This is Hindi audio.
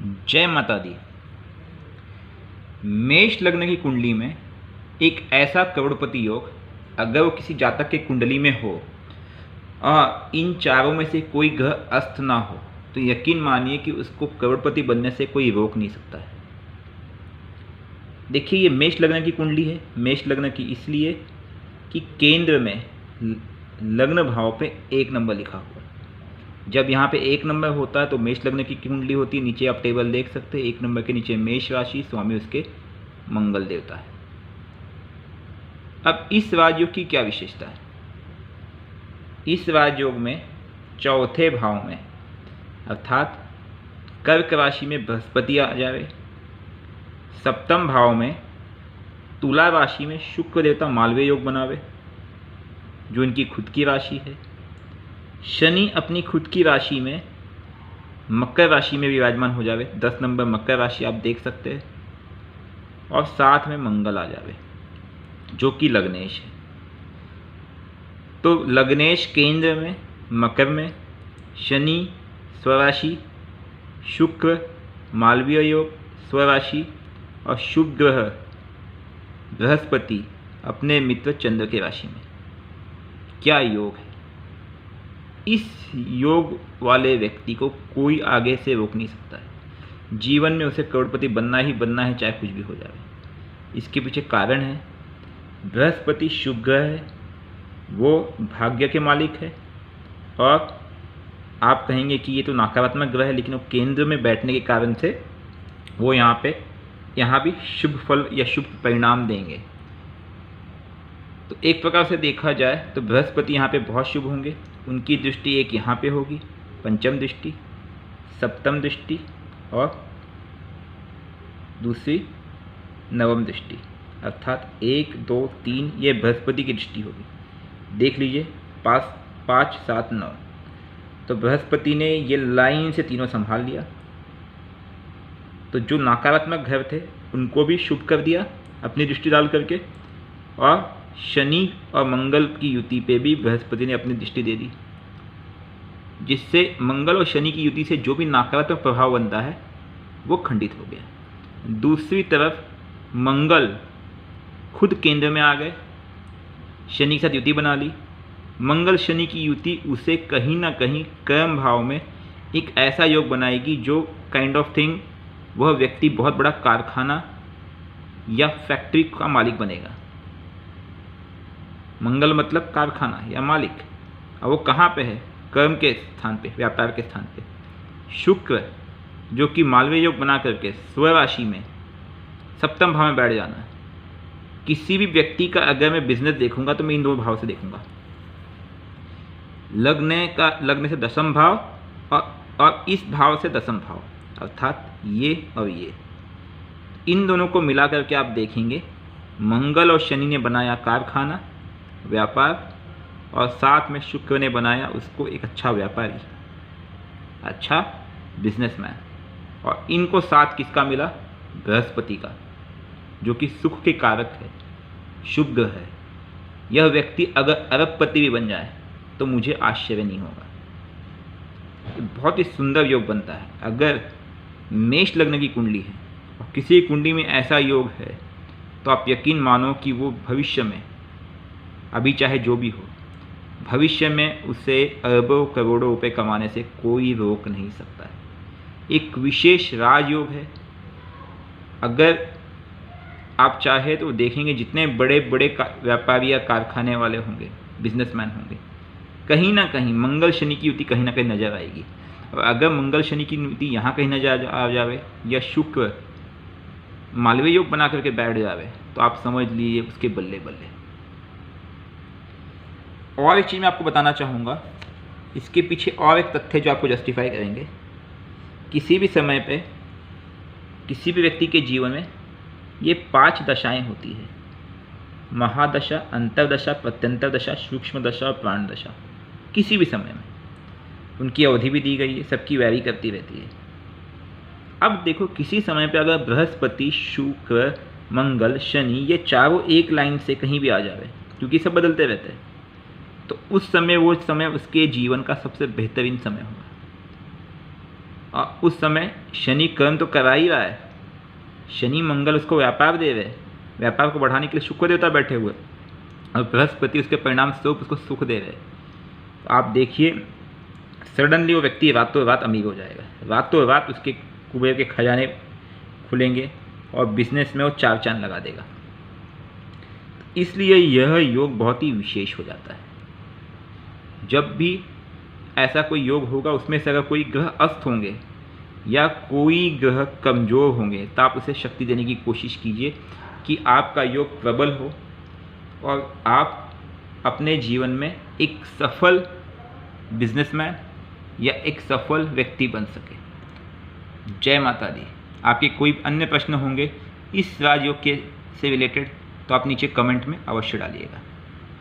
जय माता दी। मेष लग्न की कुंडली में एक ऐसा करोड़पति योग अगर वो किसी जातक के कुंडली में हो और इन चारों में से कोई ग्रह अस्त ना हो तो यकीन मानिए कि उसको करोड़पति बनने से कोई रोक नहीं सकता है। देखिए, ये मेष लग्न की कुंडली है। मेष लग्न की इसलिए कि केंद्र में लग्न भाव पे 1 नंबर लिखा हुआ है। जब यहाँ पे 1 नंबर होता है तो मेष लग्न की कुंडली होती है। नीचे आप टेबल देख सकते हैं, 1 नंबर के नीचे मेष राशि, स्वामी उसके मंगल देवता है। अब इस राजयोग की क्या विशेषता है? इस राजयोग में चौथे भाव में अर्थात कर्क राशि में बृहस्पति आ जाए, सप्तम भाव में तुला राशि में शुक्र देवता मालवीय योग बनावे जो इनकी खुद की राशि है, शनि अपनी खुद की राशि में मकर राशि में विराजमान हो जावे, 10 नंबर मकर राशि आप देख सकते हैं, और साथ में मंगल आ जावे जो कि लग्नेश है। तो लग्नेश केंद्र में मकर में, शनि स्वराशि, शुक्र मालवीय योग स्वराशि और शुभ ग्रह बृहस्पति अपने मित्र चंद्र के राशि में। क्या योग है! इस योग वाले व्यक्ति को कोई आगे से रोक नहीं सकता है। जीवन में उसे करोड़पति बनना ही बनना है, चाहे कुछ भी हो जाए। इसके पीछे कारण है, बृहस्पति शुभ ग्रह है, वो भाग्य के मालिक है, और आप कहेंगे कि ये तो नकारात्मक ग्रह है, लेकिन वो केंद्र में बैठने के कारण से वो यहाँ भी शुभ फल या शुभ परिणाम देंगे। तो एक प्रकार से देखा जाए तो बृहस्पति यहाँ पे बहुत शुभ होंगे। उनकी दृष्टि एक यहाँ पे होगी, पंचम दृष्टि, सप्तम दृष्टि और दूसरी नवम दृष्टि, अर्थात 1, 2, 3 ये बृहस्पति की दृष्टि होगी। देख लीजिए 5, 7, 9। तो बृहस्पति ने ये लाइन से तीनों संभाल लिया। तो जो नकारात्मक ग्रह थे उनको भी शुभ कर दिया अपनी दृष्टि डाल करके, और शनि और मंगल की युति पे भी बृहस्पति ने अपनी दृष्टि दे दी, जिससे मंगल और शनि की युति से जो भी नकारात्मक प्रभाव बनता है वो खंडित हो गया। दूसरी तरफ मंगल खुद केंद्र में आ गए, शनि के साथ युति बना ली। मंगल शनि की युति उसे कहीं ना कहीं कर्म भाव में एक ऐसा योग बनाएगी जो काइंड ऑफ थिंग वह व्यक्ति बहुत बड़ा कारखाना या फैक्ट्री का मालिक बनेगा। मंगल मतलब कारखाना या मालिक, और वो कहाँ पे है? कर्म के स्थान पे, व्यापार के स्थान पे। शुक्र जो कि मालवीय योग बना करके स्वराशि में सप्तम भाव में बैठ जाना है। किसी भी व्यक्ति का अगर मैं बिजनेस देखूंगा तो मैं इन 2 भाव से देखूंगा, लग्न से दशम भाव और इस भाव से दशम भाव, अर्थात ये और ये, इन दोनों को मिला करके आप देखेंगे मंगल और शनि ने बनाया कारखाना, व्यापार, और साथ में शुक्र ने बनाया उसको एक अच्छा व्यापारी, अच्छा बिजनेसमैन। और इनको साथ किसका मिला? बृहस्पति का, जो कि सुख के कारक है, शुभ ग्रह है। यह व्यक्ति अगर अरबपति भी बन जाए तो मुझे आश्चर्य नहीं होगा। बहुत ही सुंदर योग बनता है। अगर मेष लग्न की कुंडली है और किसी कुंडली में ऐसा योग है तो आप यकीन मानो कि वो भविष्य में, अभी चाहे जो भी हो, भविष्य में उसे अरबों करोड़ों रुपए कमाने से कोई रोक नहीं सकता है। एक विशेष राजयोग है। अगर आप चाहे तो देखेंगे जितने बड़े बड़े व्यापारी या कारखाने वाले होंगे, बिजनेसमैन होंगे, कहीं ना कहीं मंगल शनि की युति कहीं ना कहीं नजर आएगी। और अगर मंगल शनि की युति यहाँ कहीं नजर आ जावे या शुक्र मालवीय योग बना करके बैठ जावे तो आप समझ लीजिए उसके बल्ले बल्ले। और एक चीज़ मैं आपको बताना चाहूँगा, इसके पीछे और एक तथ्य जो आपको जस्टिफाई करेंगे। किसी भी समय पे किसी भी व्यक्ति के जीवन में ये 5 दशाएं होती है: महादशा, अंतरदशा, प्रत्यंतर दशा, सूक्ष्म दशा और प्राण दशा। किसी भी समय में उनकी अवधि भी दी गई है, सबकी वैरी करती रहती है। अब देखो, किसी समय पे अगर बृहस्पति, शुक्र, मंगल, शनि ये चारों एक लाइन से कहीं भी आ जावे, क्योंकि सब बदलते रहते हैं, तो उस समय वो समय उसके जीवन का सबसे बेहतरीन समय होगा। और उस समय शनि कर्म तो करा ही रहा है, शनि मंगल उसको व्यापार दे रहे, व्यापार को बढ़ाने के लिए शुक्र देवता बैठे हुए, और बृहस्पति उसके परिणाम स्वरूप उसको सुख दे रहे। तो आप देखिए सडनली वो व्यक्ति रातों रात अमीर हो जाएगा, रातों रात उसके कुबेर के खजाने खुलेंगे और बिजनेस में वो चार चांद लगा देगा। इसलिए यह योग बहुत ही विशेष हो जाता है। जब भी ऐसा कोई योग होगा उसमें से अगर कोई ग्रह अस्त होंगे या कोई ग्रह कमज़ोर होंगे तो आप उसे शक्ति देने की कोशिश कीजिए कि आपका योग प्रबल हो और आप अपने जीवन में एक सफल बिजनेसमैन या एक सफल व्यक्ति बन सके। जय माता दी। आपके कोई अन्य प्रश्न होंगे इस राजयोग के से रिलेटेड तो आप नीचे कमेंट में अवश्य डालिएगा।